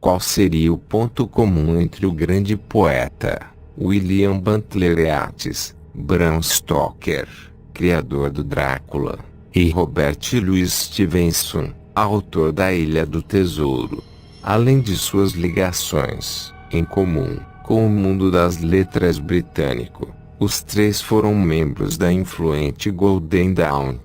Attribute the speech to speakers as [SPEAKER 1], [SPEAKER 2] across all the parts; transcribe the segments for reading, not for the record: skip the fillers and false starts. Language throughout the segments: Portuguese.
[SPEAKER 1] qual seria o ponto comum entre o grande poeta William Butler Yeats, Bram Stoker, criador do Drácula, e Robert Louis Stevenson, autor da Ilha do Tesouro. Além de suas ligações em comum com o mundo das letras britânico, os três foram membros da influente Golden Dawn.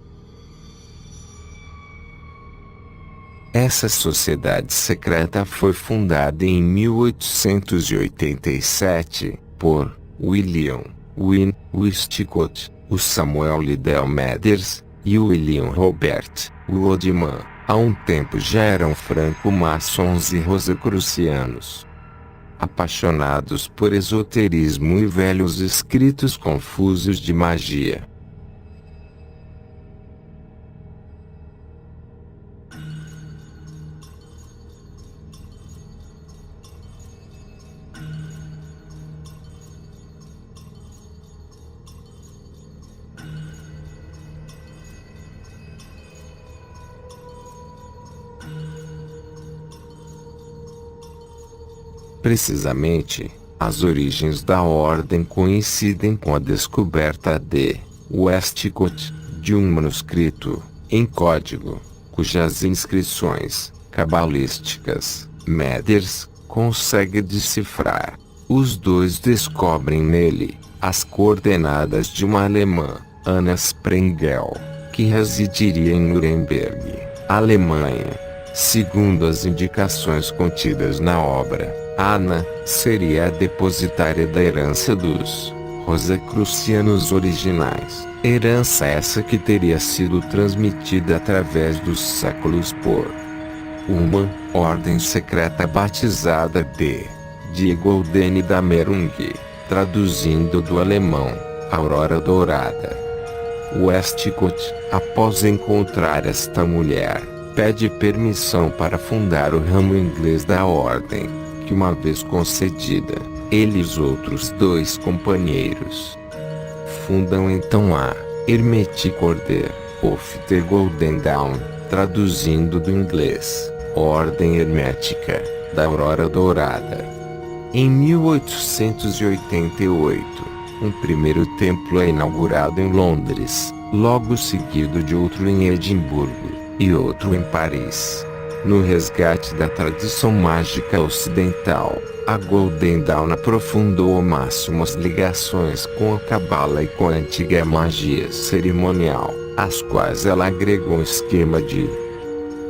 [SPEAKER 1] Essa sociedade secreta foi fundada em 1887 por William Wynne Westcott, o Samuel Liddell Mathers e o William Robert Woodman. Há um tempo já eram franco-maçons e rosacrucianos, apaixonados por esoterismo e velhos escritos confusos de magia. Precisamente, as origens da ordem coincidem com a descoberta de Westcott de um manuscrito em código, cujas inscrições cabalísticas Mathers consegue decifrar. Os dois descobrem nele as coordenadas de uma alemã, Anna Sprengel, que residiria em Nuremberg, Alemanha. Segundo as indicações contidas na obra, Anna seria a depositária da herança dos rosacrucianos originais, herança essa que teria sido transmitida através dos séculos por uma ordem secreta batizada de Golden Damerung, traduzindo do alemão, Aurora Dourada. Westcott, após encontrar esta mulher, pede permissão para fundar o ramo inglês da ordem, que uma vez concedida, ele e os outros dois companheiros fundam então a Hermetic Order of the Golden Dawn, traduzindo do inglês, Ordem Hermética da Aurora Dourada. Em 1888, um primeiro templo é inaugurado em Londres, logo seguido de outro em Edimburgo e outro em Paris. No resgate da tradição mágica ocidental, a Golden Dawn aprofundou ao máximo as ligações com a Cabala e com a antiga magia cerimonial, às quais ela agregou um esquema de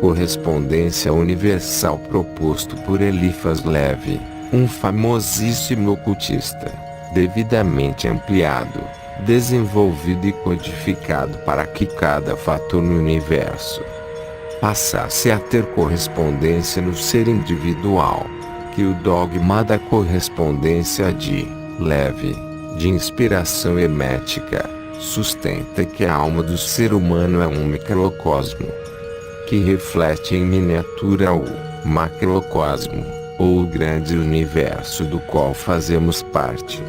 [SPEAKER 1] correspondência universal proposto por Eliphas Levi, um famosíssimo ocultista, devidamente ampliado, desenvolvido e codificado para que cada fator no universo passasse a ter correspondência no ser individual, que o dogma da correspondência de Levi, de inspiração hermética, sustenta que a alma do ser humano é um microcosmo, que reflete em miniatura o macrocosmo, ou o grande universo do qual fazemos parte.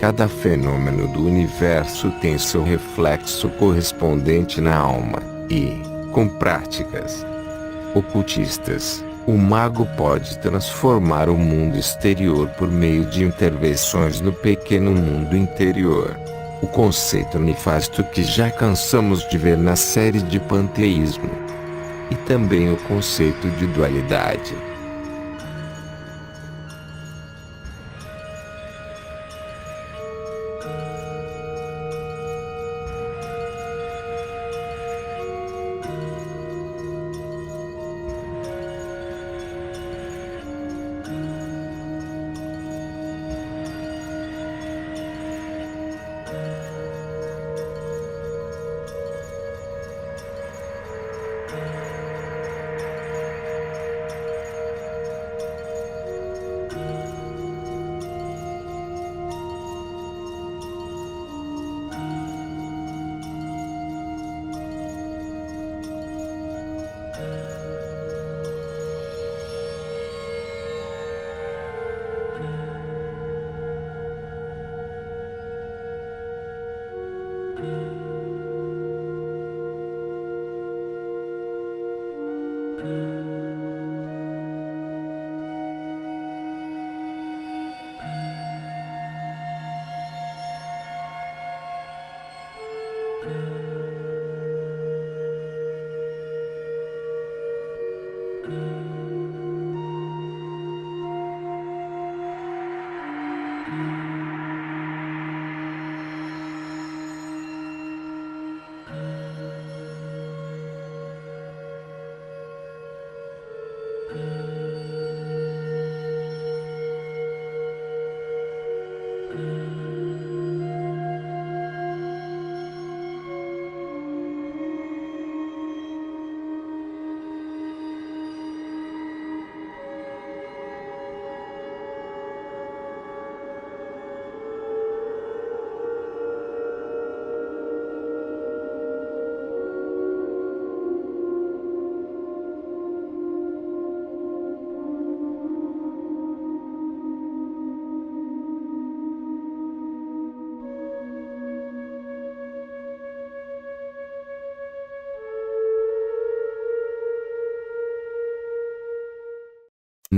[SPEAKER 1] Cada fenômeno do universo tem seu reflexo correspondente na alma, e, com práticas ocultistas, o mago pode transformar o mundo exterior por meio de intervenções no pequeno mundo interior. O conceito nefasto que já cansamos de ver na série de panteísmo. E também o conceito de dualidade.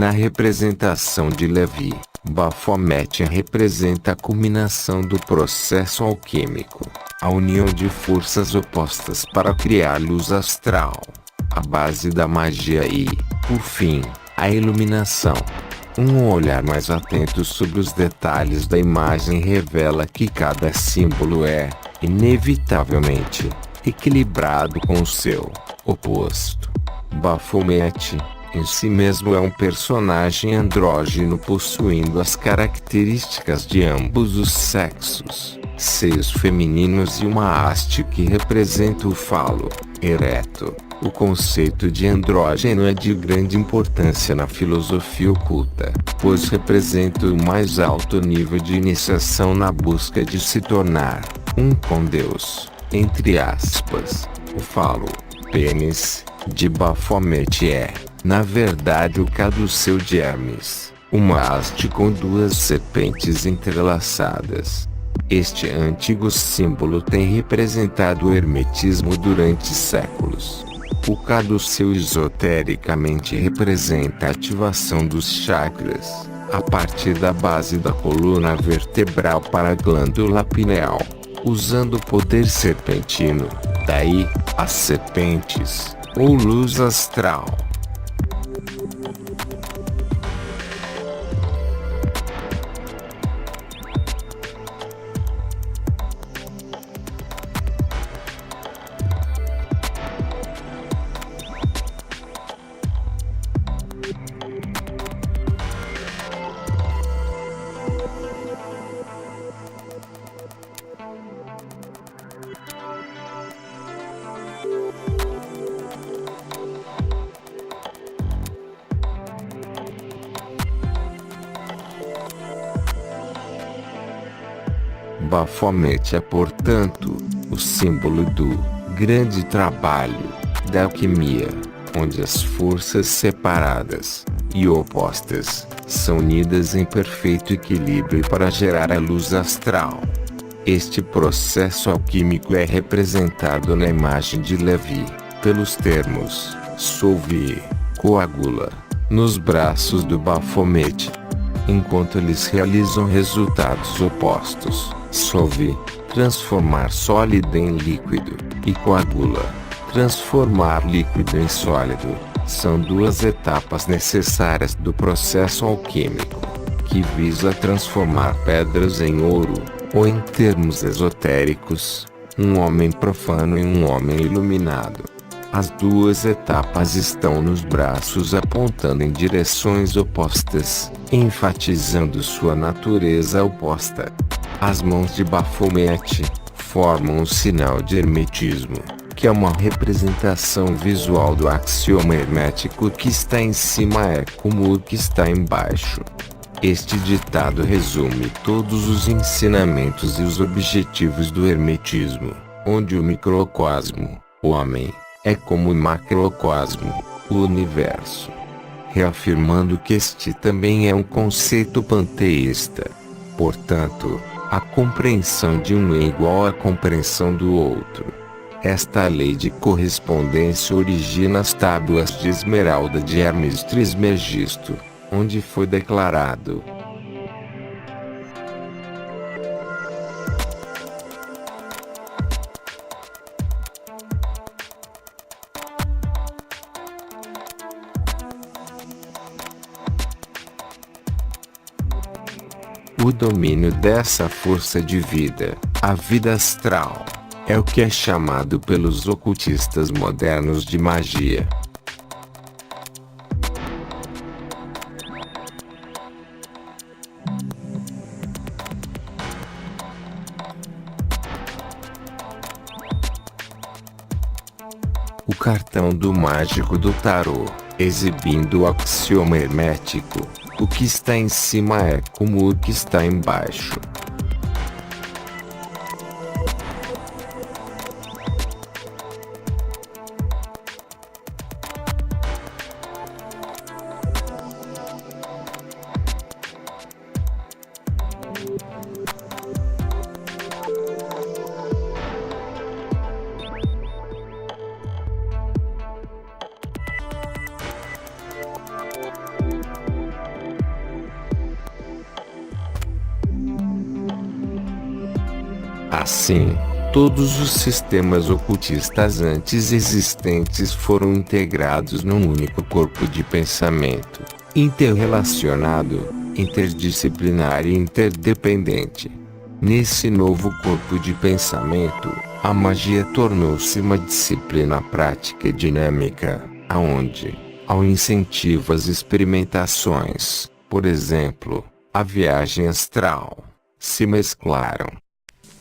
[SPEAKER 1] Na representação de Levi, Baphomet representa a culminação do processo alquímico, a união de forças opostas para criar luz astral, a base da magia e, por fim, a iluminação. Um olhar mais atento sobre os detalhes da imagem revela que cada símbolo é, inevitavelmente, equilibrado com o seu oposto. Baphomet, em si mesmo, é um personagem andrógeno possuindo as características de ambos os sexos, seios femininos e uma haste que representa o falo ereto. O conceito de andrógeno é de grande importância na filosofia oculta, pois representa o mais alto nível de iniciação na busca de se tornar um com Deus. Entre aspas, o falo, pênis, de Baphomet é, na verdade, o caduceu de Hermes, uma haste com duas serpentes entrelaçadas. Este antigo símbolo tem representado o hermetismo durante séculos. O caduceu esotericamente representa a ativação dos chakras, a partir da base da coluna vertebral para a glândula pineal, usando o poder serpentino, daí, as serpentes, ou luz astral. Baphomet é, portanto, o símbolo do grande trabalho da alquimia, onde as forças separadas e opostas são unidas em perfeito equilíbrio para gerar a luz astral. Este processo alquímico é representado na imagem de Levi, pelos termos solve e coagula, nos braços do Baphomet, enquanto eles realizam resultados opostos. Solve, transformar sólido em líquido, e coagula, transformar líquido em sólido, são duas etapas necessárias do processo alquímico, que visa transformar pedras em ouro, ou em termos esotéricos, um homem profano em um homem iluminado. As duas etapas estão nos braços apontando em direções opostas, enfatizando sua natureza oposta. As mãos de Baphomet formam um sinal de hermetismo, que é uma representação visual do axioma hermético: o que está em cima é como o que está embaixo. Este ditado resume todos os ensinamentos e os objetivos do hermetismo, onde o microcosmo, o homem, é como o macrocosmo, o universo, reafirmando que este também é um conceito panteísta. Portanto, a compreensão de um é igual à compreensão do outro. Esta lei de correspondência origina as tábuas de esmeralda de Hermes Trismegisto, onde foi declarado: O domínio dessa força de vida, a vida astral, é o que é chamado pelos ocultistas modernos de magia. O cartão do mágico do tarô, exibindo o axioma hermético: o que está em cima é como o que está embaixo. Assim, todos os sistemas ocultistas antes existentes foram integrados num único corpo de pensamento, interrelacionado, interdisciplinar e interdependente. Nesse novo corpo de pensamento, a magia tornou-se uma disciplina prática e dinâmica, aonde, ao incentivo às experimentações, por exemplo, a viagem astral, se mesclaram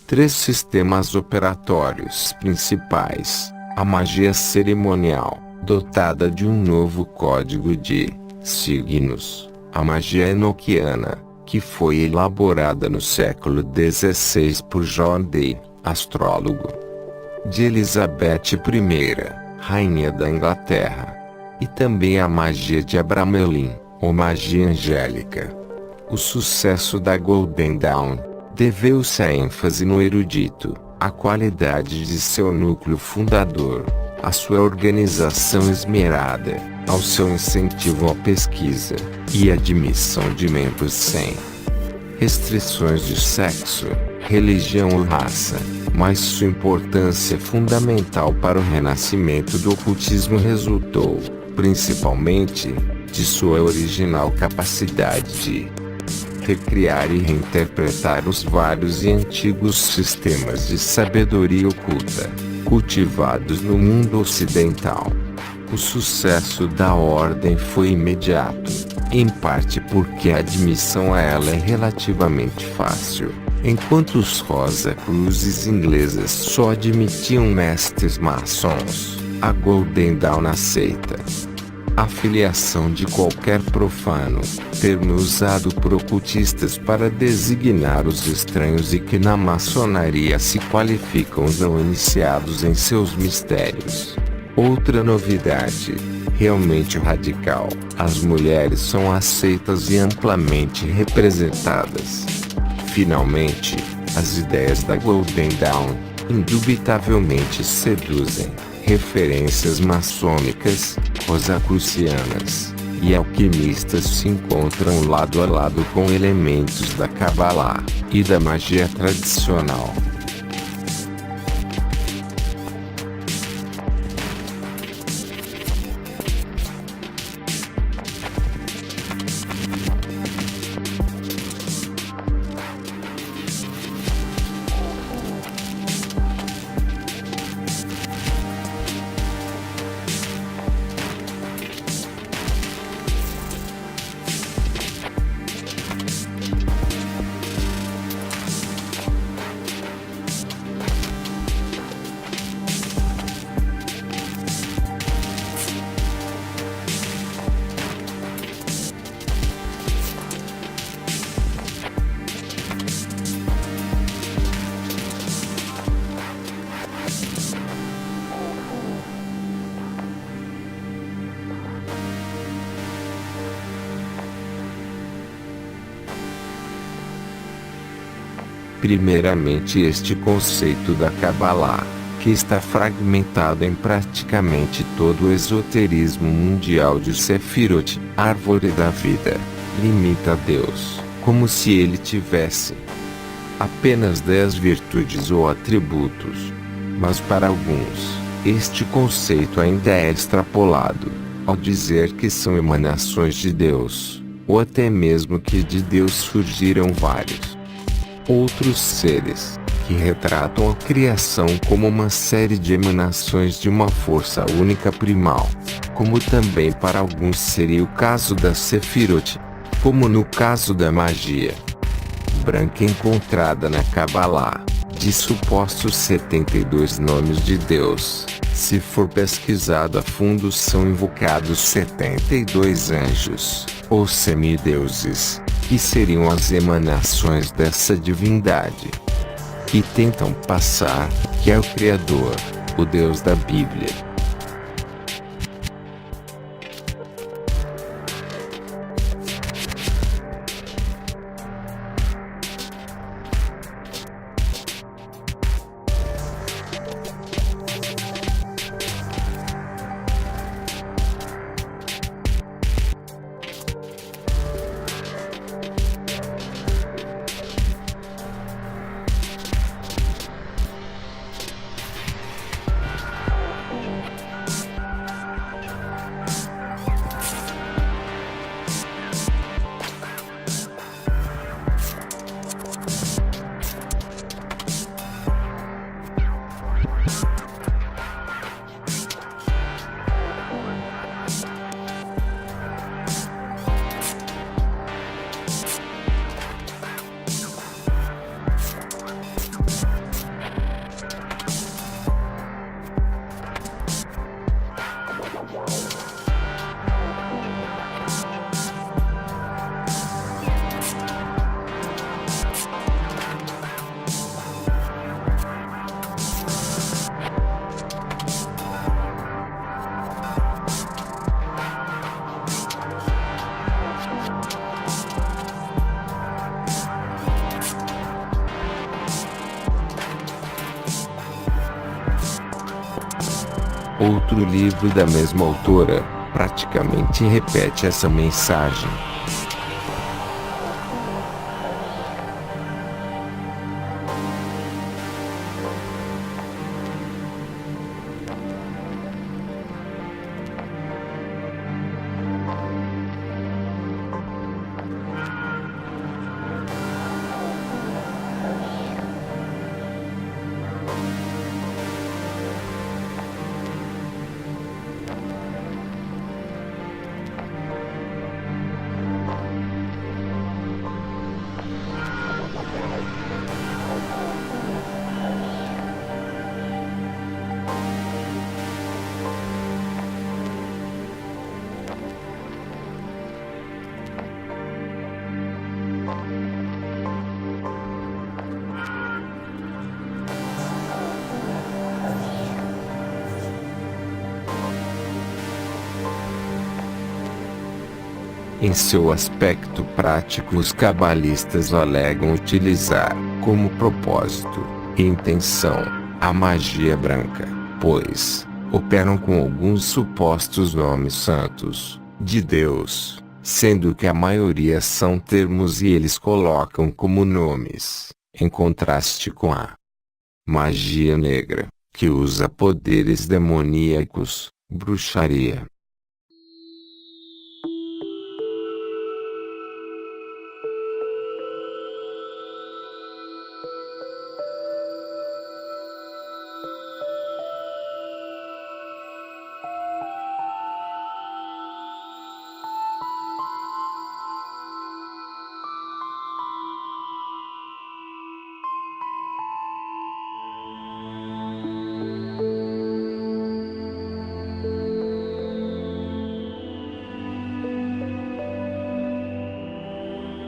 [SPEAKER 1] três sistemas operatórios principais: a magia cerimonial, dotada de um novo código de signos; a magia enoquiana, que foi elaborada no século XVI por John Dee, astrólogo de Elizabeth I, rainha da Inglaterra; e também a magia de Abramelin, ou magia angélica. O sucesso da Golden Dawn deveu-se à ênfase no erudito, à qualidade de seu núcleo fundador, à sua organização esmerada, ao seu incentivo à pesquisa e admissão de membros sem restrições de sexo, religião ou raça, mas sua importância fundamental para o renascimento do ocultismo resultou, principalmente, de sua original capacidade de recriar e reinterpretar os vários e antigos sistemas de sabedoria oculta, cultivados no mundo ocidental. O sucesso da ordem foi imediato, em parte porque a admissão a ela é relativamente fácil, enquanto os Rosa-Cruzes inglesas só admitiam mestres maçons. A Golden Dawn aceita a filiação de qualquer profano, termo usado por ocultistas para designar os estranhos e que na maçonaria se qualificam os não iniciados em seus mistérios. Outra novidade, realmente radical: as mulheres são aceitas e amplamente representadas. Finalmente, as ideias da Golden Dawn, indubitavelmente seduzem. Referências maçônicas, rosacrucianas e alquimistas se encontram lado a lado com elementos da Kabbalah e da magia tradicional. Primeiramente, este conceito da Kabbalah, que está fragmentado em praticamente todo o esoterismo mundial de Sefirot, árvore da vida, limita Deus, como se ele tivesse apenas 10 virtudes ou atributos. Mas para alguns, este conceito ainda é extrapolado, ao dizer que são emanações de Deus, ou até mesmo que de Deus surgiram vários outros seres, que retratam a criação como uma série de emanações de uma força única primal, como também para alguns seria o caso da Sefirot, como no caso da magia branca encontrada na Kabbalah, de supostos 72 nomes de Deus. Se for pesquisado a fundo, são invocados 72 anjos, ou semideuses, que seriam as emanações dessa divindade, e tentam passar que é o Criador, o Deus da Bíblia. Outro livro da mesma autora, praticamente repete essa mensagem. Em seu aspecto prático, os cabalistas alegam utilizar, como propósito e intenção, a magia branca, pois operam com alguns supostos nomes santos de Deus, sendo que a maioria são termos e eles colocam como nomes, em contraste com a magia negra, que usa poderes demoníacos, bruxaria.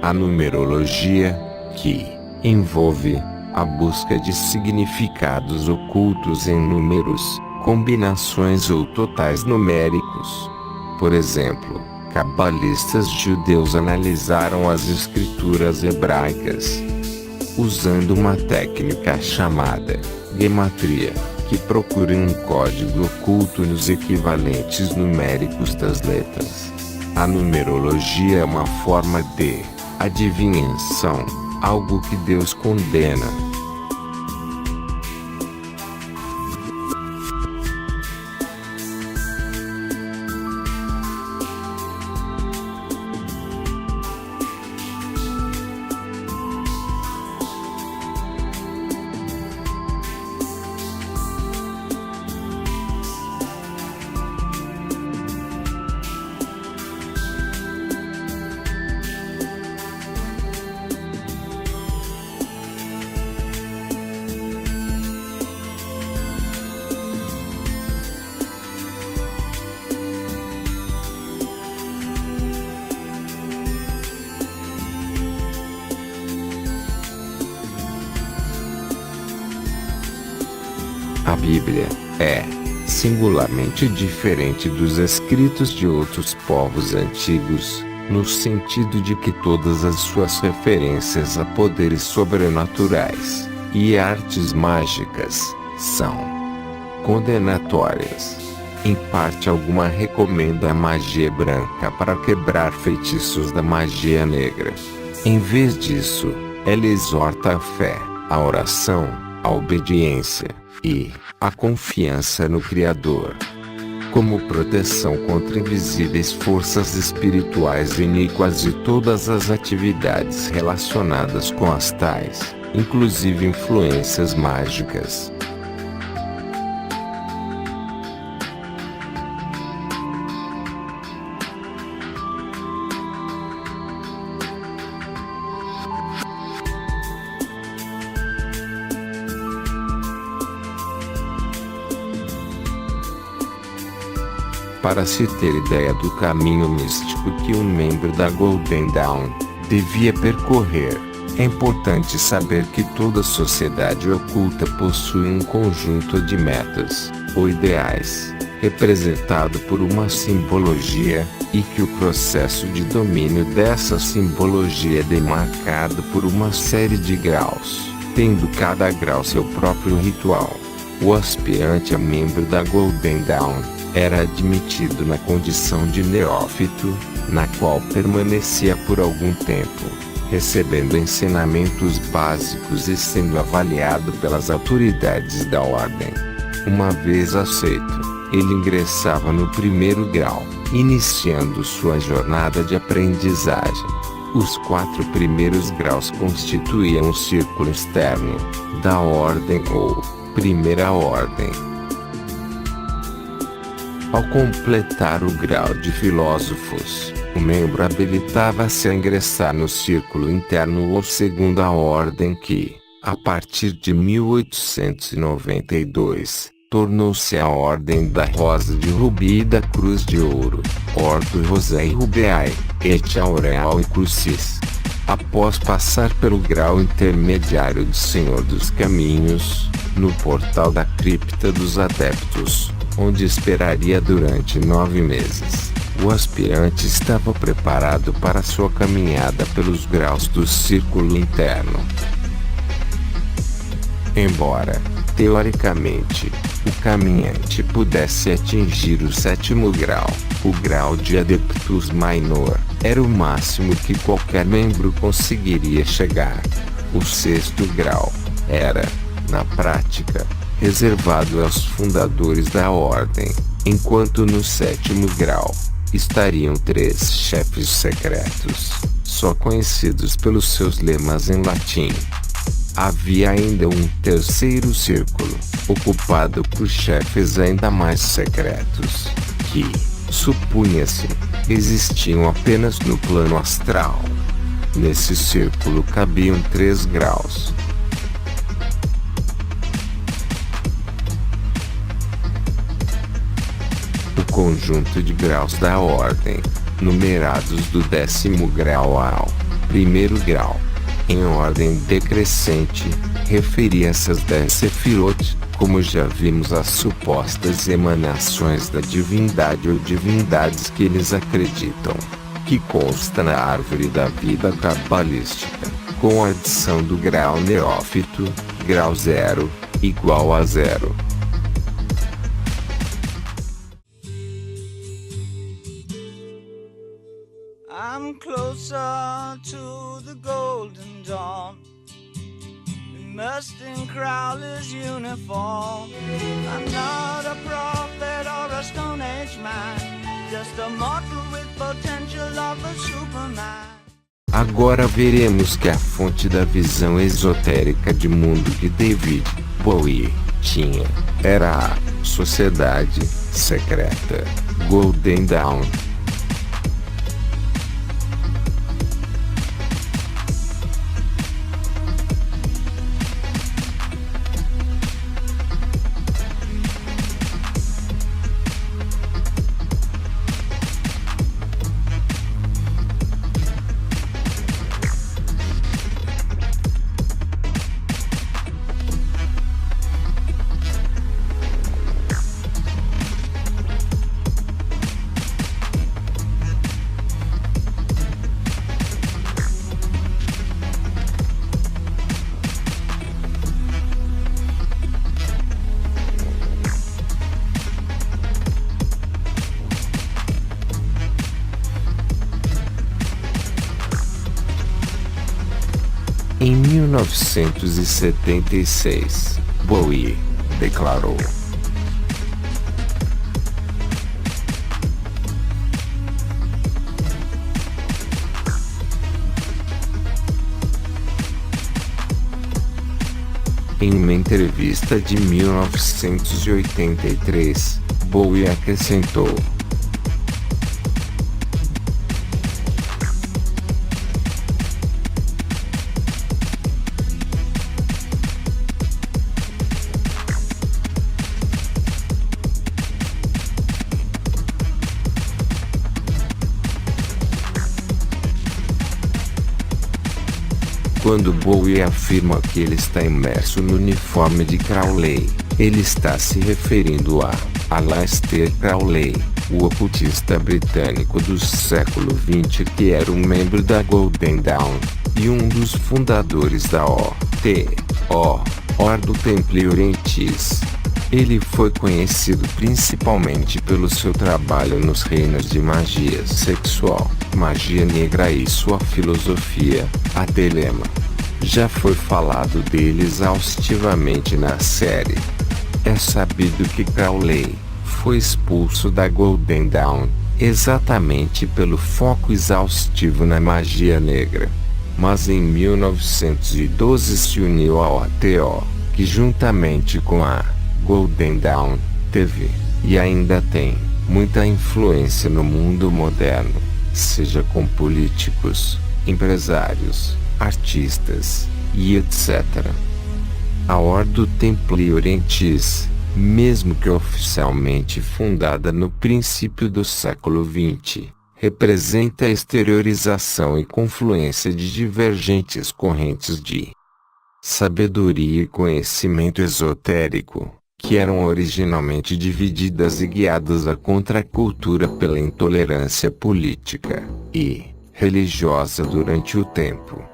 [SPEAKER 1] A numerologia, que envolve a busca de significados ocultos em números, combinações ou totais numéricos. Por exemplo, cabalistas judeus analisaram as escrituras hebraicas usando uma técnica chamada gematria, que procura um código oculto nos equivalentes numéricos das letras. A numerologia é uma forma de adivinhação, algo que Deus condena. Bíblia é singularmente diferente dos escritos de outros povos antigos, no sentido de que todas as suas referências a poderes sobrenaturais e artes mágicas são condenatórias. Em parte alguma recomenda a magia branca para quebrar feitiços da magia negra. Em vez disso, ela exorta a fé, a oração, a obediência e a confiança no Criador, como proteção contra invisíveis forças espirituais iníquas e todas as atividades relacionadas com as tais, inclusive influências mágicas. Para se ter ideia do caminho místico que um membro da Golden Dawn devia percorrer, é importante saber que toda sociedade oculta possui um conjunto de metas, ou ideais, representado por uma simbologia, e que o processo de domínio dessa simbologia é demarcado por uma série de graus, tendo cada grau seu próprio ritual. O aspirante a membro da Golden Dawn era admitido na condição de neófito, na qual permanecia por algum tempo, recebendo ensinamentos básicos e sendo avaliado pelas autoridades da ordem. Uma vez aceito, ele ingressava no primeiro grau, iniciando sua jornada de aprendizagem. Os 4 primeiros graus constituíam o círculo externo da ordem ou primeira ordem. Ao completar o grau de filósofos, o membro habilitava-se a ingressar no círculo interno ou segunda ordem que, a partir de 1892, tornou-se a Ordem da Rosa de Rubi e da Cruz de Ouro, Ordo Rosei Rubeae, et Aureae Crucis. Após passar pelo grau intermediário de Senhor dos Caminhos, no portal da Cripta dos Adeptos, onde esperaria durante 9 meses, o aspirante estava preparado para sua caminhada pelos graus do círculo interno. Embora, teoricamente, o caminhante pudesse atingir o 7º grau, o grau de Adeptus Minor era o máximo que qualquer membro conseguiria chegar. O 6º grau era, na prática, reservado aos fundadores da ordem, enquanto no 7º grau estariam 3 chefes secretos, só conhecidos pelos seus lemas em latim. Havia ainda um 3º círculo, ocupado por chefes ainda mais secretos, que, supunha-se, existiam apenas no plano astral. Nesse círculo cabiam 3 graus. O conjunto de graus da ordem, numerados do 10º grau ao 1º grau, em ordem decrescente, referia-se às 10 Sefirot, como já vimos as supostas emanações da divindade ou divindades que eles acreditam, que consta na árvore da vida cabalística, com a adição do grau neófito, grau 0, igual a 0.
[SPEAKER 2] I'm closer to the golden dawn, immersed in Crowley's uniform. I'm not a prophet or a Stone Age man, just a mortal with potential of a Superman.
[SPEAKER 1] Agora veremos que a fonte da visão esotérica de mundo que David Bowie tinha era a Sociedade Secreta Golden Dawn. Em 1976, Bowie declarou: em uma entrevista de 1983, Bowie acrescentou: quando Bowie afirma que ele está imerso no uniforme de Crowley, ele está se referindo a Aleister Crowley, o ocultista britânico do século XX que era um membro da Golden Dawn, e um dos fundadores da Ordem Templi Orientis. Ele foi conhecido principalmente pelo seu trabalho nos reinos de magia sexual, magia negra e sua filosofia, a Telema. Já foi falado dele exaustivamente na série. É sabido que Crowley foi expulso da Golden Dawn, exatamente pelo foco exaustivo na magia negra. Mas em 1912 se uniu ao ATO, que juntamente com a Golden Dawn, teve, e ainda tem, muita influência no mundo moderno, seja com políticos, empresários, artistas, e etc. A Ordem Templi Orientis, mesmo que oficialmente fundada no princípio do século XX, representa a exteriorização e confluência de divergentes correntes de sabedoria e conhecimento esotérico, que eram originalmente divididas e guiadas à contracultura pela intolerância política e religiosa durante o tempo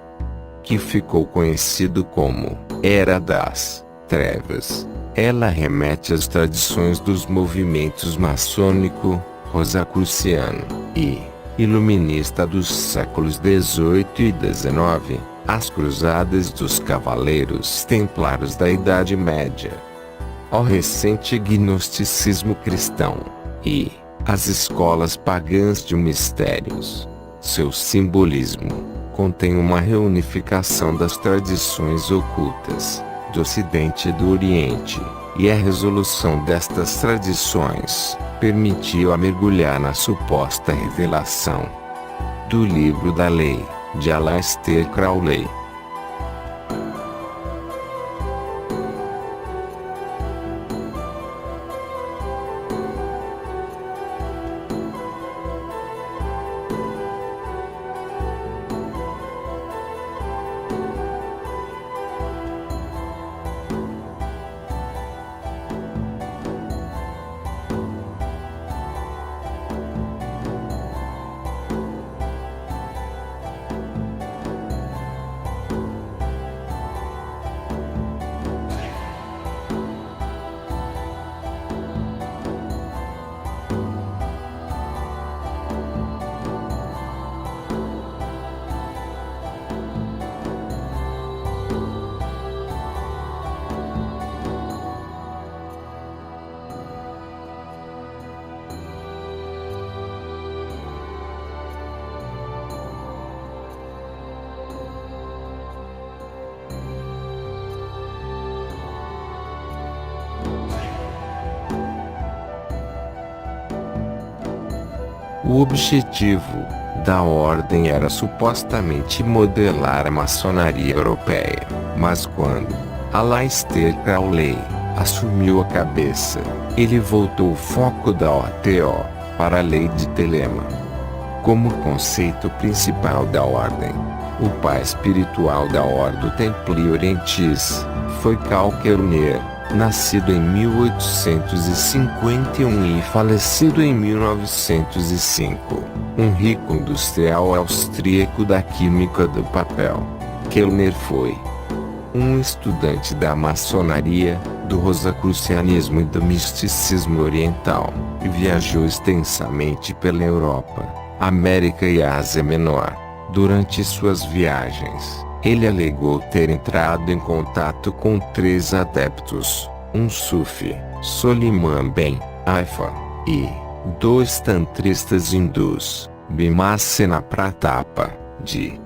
[SPEAKER 1] que ficou conhecido como Era das Trevas. Ela remete às tradições dos movimentos maçônico, rosacruciano e iluminista dos séculos XVIII e XIX, as cruzadas dos cavaleiros templários da Idade Média, ao recente gnosticismo cristão e as escolas pagãs de mistérios. Seu simbolismo contém uma reunificação das tradições ocultas do Ocidente e do Oriente, e a resolução destas tradições permitiu-a mergulhar na suposta revelação do Livro da Lei, de Aleister Crowley. O objetivo da ordem era supostamente modelar a maçonaria europeia, mas quando Aleister Crowley assumiu a cabeça, ele voltou o foco da OTO para a lei de Telema. Como conceito principal da ordem, o pai espiritual da Ordem Templi Orientis foi Karl Kerner, nascido em 1851 e falecido em 1905, um rico industrial austríaco da química do papel. Kerner foi um estudante da maçonaria, do rosacrucianismo e do misticismo oriental, e viajou extensamente pela Europa, América e Ásia Menor. Durante suas viagens, Ele alegou ter entrado em contato com 3 adeptos, um sufi, Soliman Ben Haifa, e 2 tantristas hindus, Bhimasena Pratapa, de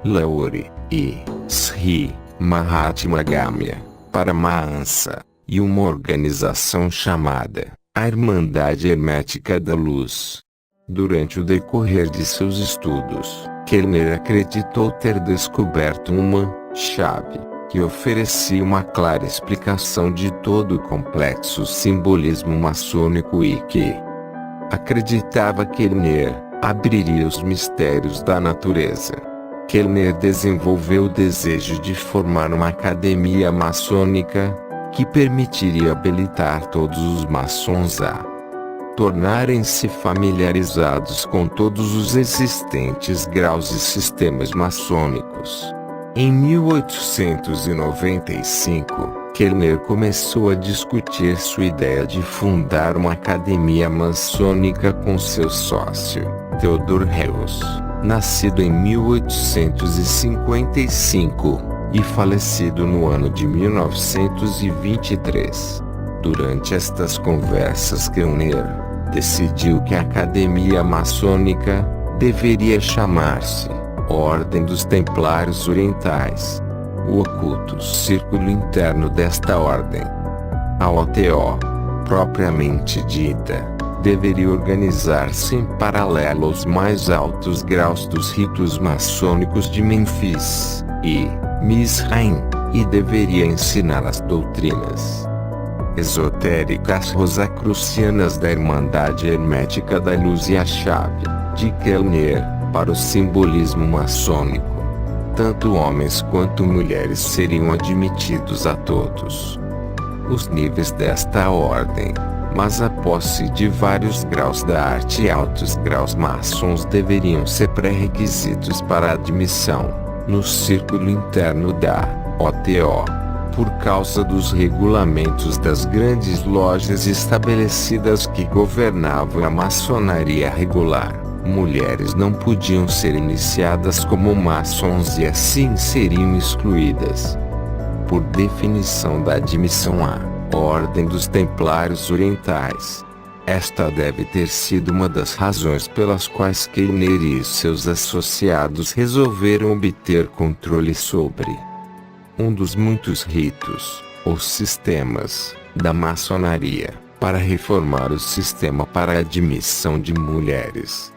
[SPEAKER 1] Lahore, e Sri Mahatma Gamya Paramahansa, e uma organização chamada a Irmandade Hermética da Luz. Durante o decorrer de seus estudos, Kellner acreditou ter descoberto uma chave que oferecia uma clara explicação de todo o complexo simbolismo maçônico e que acreditava que Kellner abriria os mistérios da natureza. Kellner desenvolveu o desejo de formar uma academia maçônica que permitiria habilitar todos os maçons a tornarem-se familiarizados com todos os existentes graus e sistemas maçônicos. Em 1895, Kellner começou a discutir sua ideia de fundar uma academia maçônica com seu sócio, Theodor Heuss, nascido em 1855 e falecido no ano de 1923. Durante estas conversas, Kellner decidiu que a academia maçônica deveria chamar-se Ordem dos Templários Orientais. O oculto círculo interno desta ordem, a OTO, propriamente dita, deveria organizar-se em paralelo aos mais altos graus dos ritos maçônicos de Mênfis e Mizraim, e deveria ensinar as doutrinas esotéricas rosacrucianas da Irmandade Hermética da Luz e a chave de Kellner para o simbolismo maçônico. Tanto homens quanto mulheres seriam admitidos a todos os níveis desta ordem, mas a posse de vários graus da arte e altos graus maçons deveriam ser pré-requisitos para a admissão no círculo interno da OTO. Por causa dos regulamentos das grandes lojas estabelecidas que governavam a maçonaria regular, mulheres não podiam ser iniciadas como maçons e assim seriam excluídas. Por definição da admissão à Ordem dos Templários Orientais. Esta deve ter sido uma das razões pelas quais Kellner e seus associados resolveram obter controle sobre um dos muitos ritos, ou sistemas, da maçonaria, para reformar o sistema para a admissão de mulheres.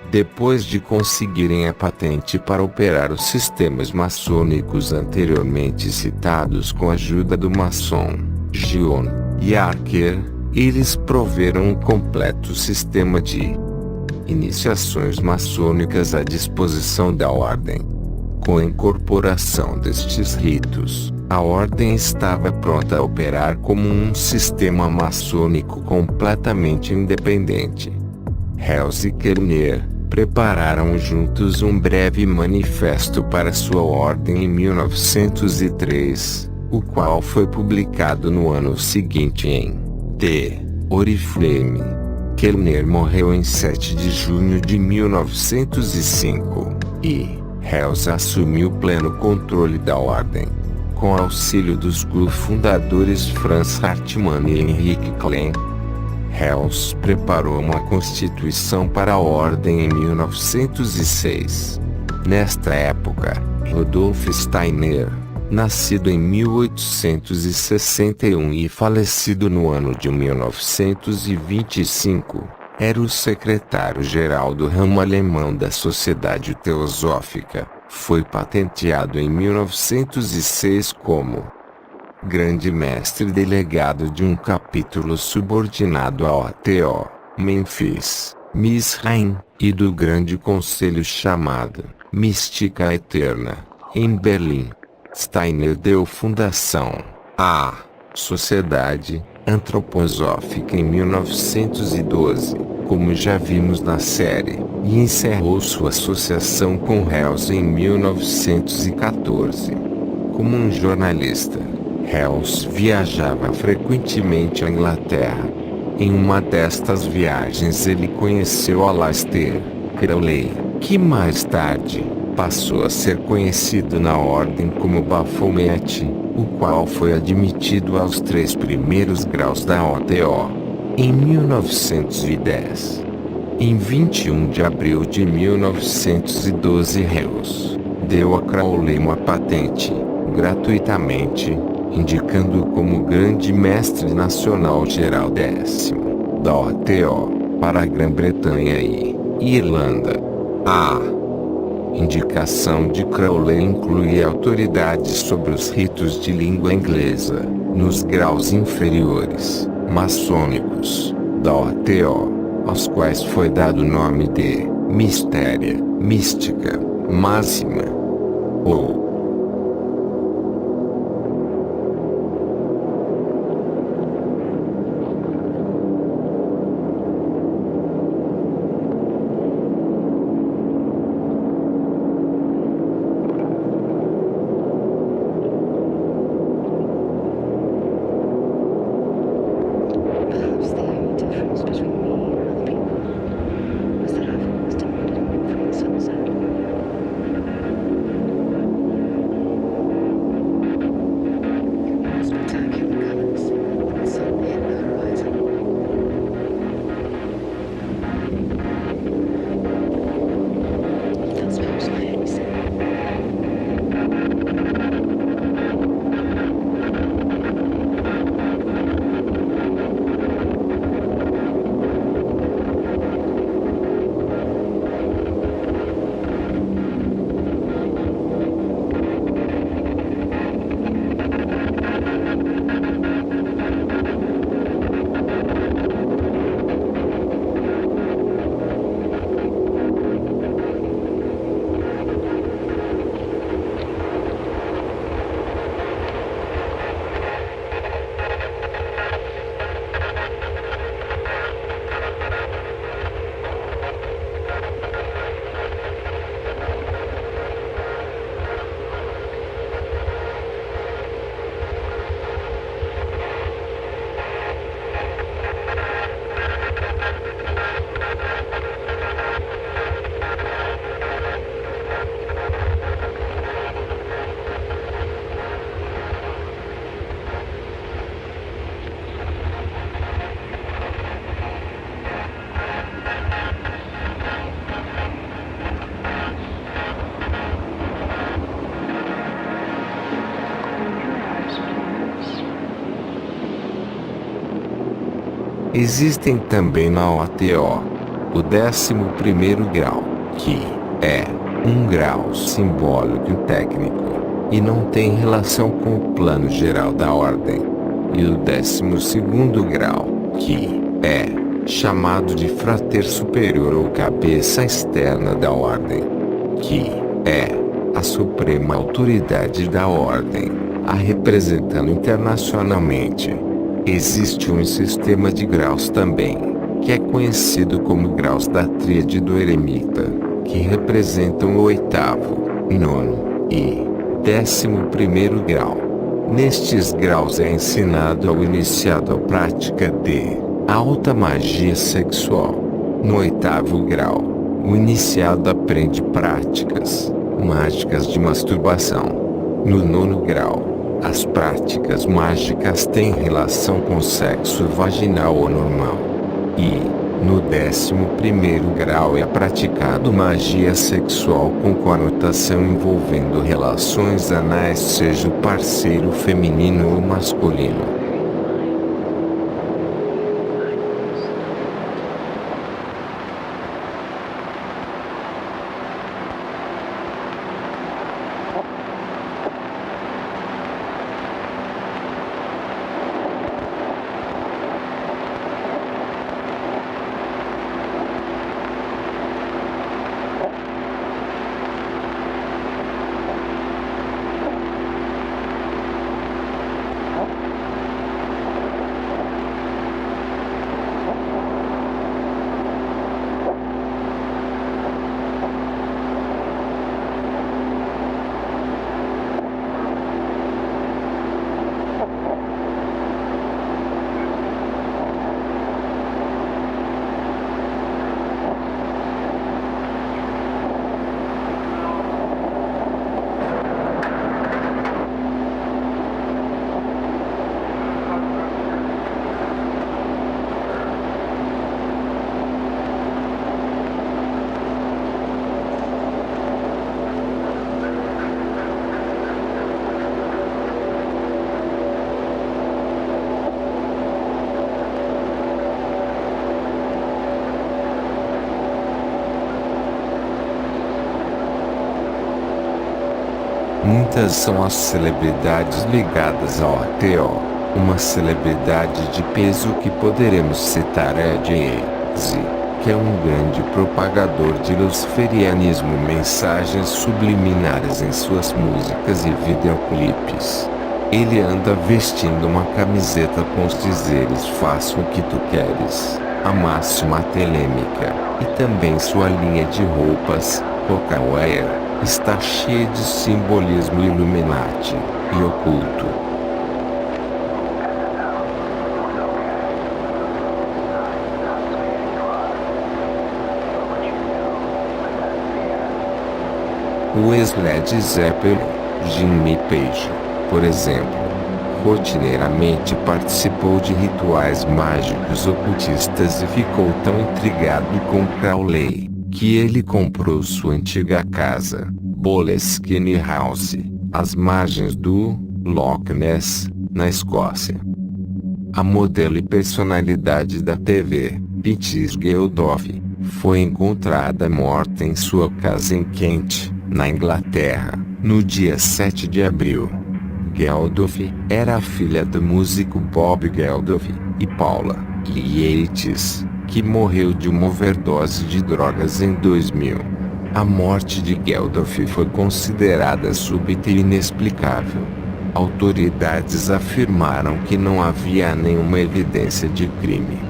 [SPEAKER 1] Depois de conseguirem a patente para operar os sistemas maçônicos anteriormente citados com a ajuda do maçom John Yarker, eles proveram um completo sistema de iniciações maçônicas à disposição da ordem. Com a incorporação destes ritos, a ordem estava pronta a operar como um sistema maçônico completamente independente. Heuss e Kellner prepararam juntos um breve manifesto para sua ordem em 1903, o qual foi publicado no ano seguinte em The Oriflame. Kellner morreu em 7 de junho de 1905, e Heuss assumiu pleno controle da ordem. Com auxílio dos fundadores Franz Hartmann e Henrik Klein, Heuss preparou uma constituição para a ordem em 1906. Nesta época, Rudolf Steiner, nascido em 1861 e falecido no ano de 1925, era o secretário-geral do ramo alemão da Sociedade Teosófica. Foi patenteado em 1906 como Grande Mestre Delegado de um capítulo subordinado à OTO, Mênfis, Mizraim, e do Grande Conselho chamado Mística Eterna, em Berlim. Steiner deu fundação à Sociedade antroposófica em 1912, como já vimos na série, e encerrou sua associação com Hales em 1914. Como um jornalista, Hales viajava frequentemente à Inglaterra. Em uma destas viagens ele conheceu Aleister Crowley, que mais tarde passou a ser conhecido na ordem como Baphomet, o qual foi admitido aos 3 primeiros graus da OTO em 1910. Em 21 de abril de 1912, Hales deu a Crowley uma patente, gratuitamente, indicando-o como Grande Mestre Nacional Geral 10º da OTO para a Grã-Bretanha e Irlanda. A indicação de Crowley incluía autoridade sobre os ritos de língua inglesa, nos graus inferiores, maçônicos, da OTO, aos quais foi dado o nome de Mistéria Mística Máxima, ou
[SPEAKER 3] Perhaps the only difference between me and other people was that I've always demanded more from the sunset. Spectacular colors, suddenly at low rising. That's perhaps my only sin.
[SPEAKER 1] Existem também na OTO o 11º grau, que é um grau simbólico e técnico, e não tem relação com o plano geral da ordem, e o 12º grau, que é chamado de frater superior ou cabeça externa da ordem, que é a suprema autoridade da ordem, a representando internacionalmente. Existe um sistema de graus também, que é conhecido como graus da tríade do eremita, que representam o 8º, 9º e 11º grau. Nestes graus é ensinado ao iniciado a prática de alta magia sexual. No 8º grau, o iniciado aprende práticas mágicas de masturbação. No 9º grau, as práticas mágicas têm relação com sexo vaginal ou normal. E, no 11º grau é praticado magia sexual com conotação envolvendo relações anais, seja o parceiro feminino ou masculino. Muitas são as celebridades ligadas ao ATO. Uma celebridade de peso que poderemos citar é Jay-Z, que é um grande propagador de luciferianismo e mensagens subliminares em suas músicas e videoclipes. Ele anda vestindo uma camiseta com os dizeres "faça o que tu queres", a máxima telêmica, e também sua linha de roupas, Rocawear, está cheia de simbolismo Illuminati e oculto. O ex-Led Zeppelin, Jimmy Page, por exemplo, rotineiramente participou de rituais mágicos ocultistas e ficou tão intrigado com Crowley, que ele comprou sua antiga casa, Boleskine House, às margens do Loch Ness, na Escócia. A modelo e personalidade da TV, Peaches Geldof, foi encontrada morta em sua casa em Kent, na Inglaterra, no dia 7 de abril. Geldof era a filha do músico Bob Geldof e Paula Lee Yates, que morreu de uma overdose de drogas em 2000. A morte de Geldof foi considerada súbita e inexplicável. Autoridades afirmaram que não havia nenhuma evidência de crime.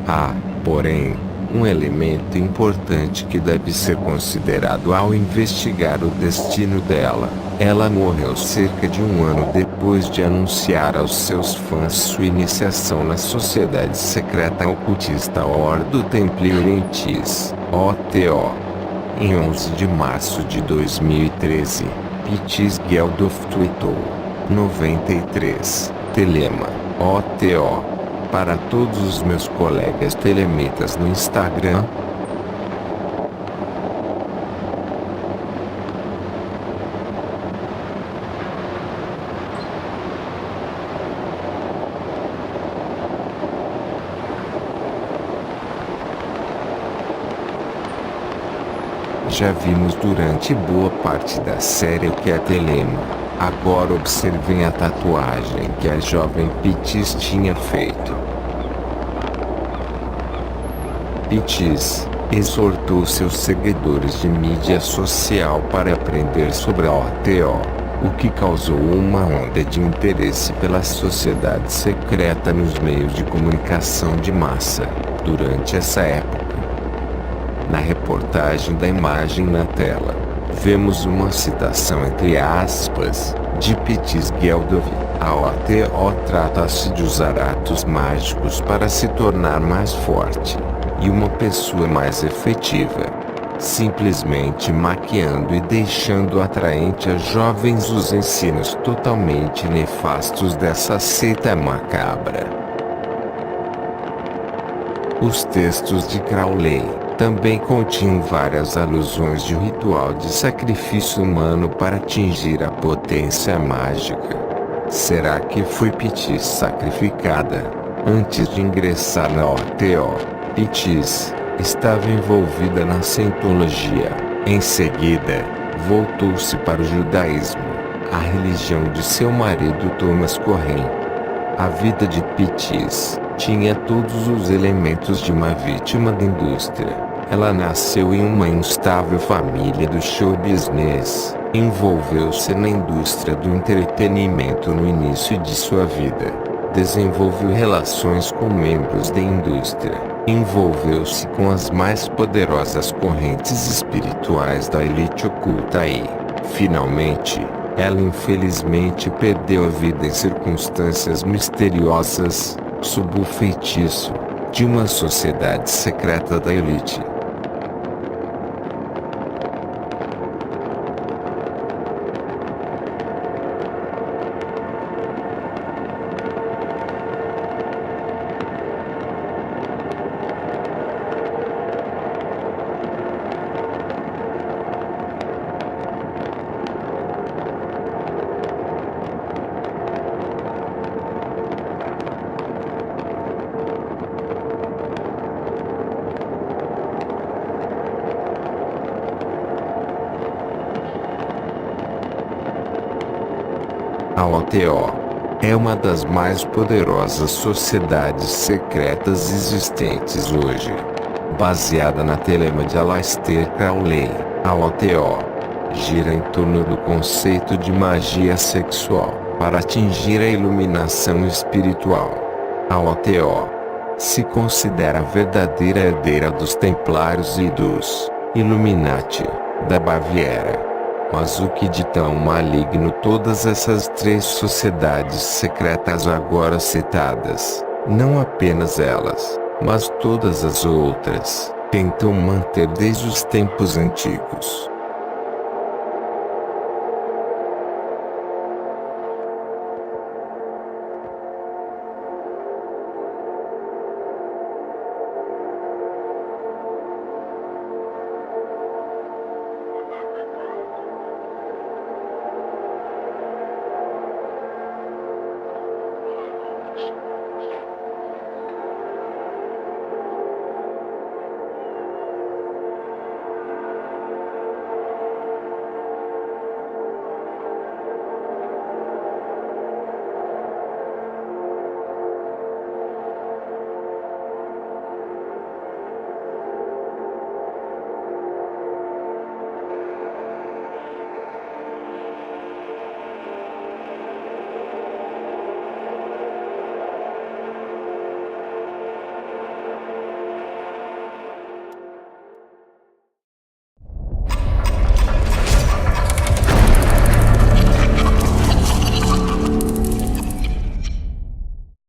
[SPEAKER 1] Há, porém, um elemento importante que deve ser considerado ao investigar o destino dela. Ela morreu cerca de um ano depois de anunciar aos seus fãs sua iniciação na sociedade secreta ocultista Ordo Templi Orientis, OTO. Em 11 de março de 2013, Peaches Geldof tweetou: 93, Telema, OTO. Para todos os meus colegas telemitas no Instagram. Já vimos durante boa parte da série o que é telema. Agora observem a tatuagem que a jovem Peaches tinha feito. Peaches exortou seus seguidores de mídia social para aprender sobre a OTO, o que causou uma onda de interesse pela sociedade secreta nos meios de comunicação de massa, durante essa época. Na reportagem da imagem na tela, vemos uma citação entre aspas, de Peaches Geldof. A OTO trata-se de usar atos mágicos para se tornar mais forte e uma pessoa mais efetiva, simplesmente maquiando e deixando atraente a jovens os ensinos totalmente nefastos dessa seita macabra. Os textos de Crowley também continham várias alusões de um ritual de sacrifício humano para atingir a potência mágica. Será que foi Peaches sacrificada antes de ingressar na OTO? Peaches estava envolvida na Scientologia. Em seguida, voltou-se para o judaísmo, a religião de seu marido Thomas Cohen. A vida de Peaches tinha todos os elementos de uma vítima da indústria. Ela nasceu em uma instável família do show business, envolveu-se na indústria do entretenimento no início de sua vida, desenvolveu relações com membros da indústria, envolveu-se com as mais poderosas correntes espirituais da elite oculta e, finalmente, ela infelizmente perdeu a vida em circunstâncias misteriosas, sob o feitiço de uma sociedade secreta da elite. AOTO é uma das mais poderosas sociedades secretas existentes hoje. Baseada na telema de Aleister Crowley, a AOTO gira em torno do conceito de magia sexual para atingir a iluminação espiritual. A AOTO se considera a verdadeira herdeira dos Templários e dos Illuminati da Baviera. Mas o que de tão maligno todas essas três sociedades secretas agora citadas, não apenas elas, mas todas as outras, tentam manter desde os tempos antigos?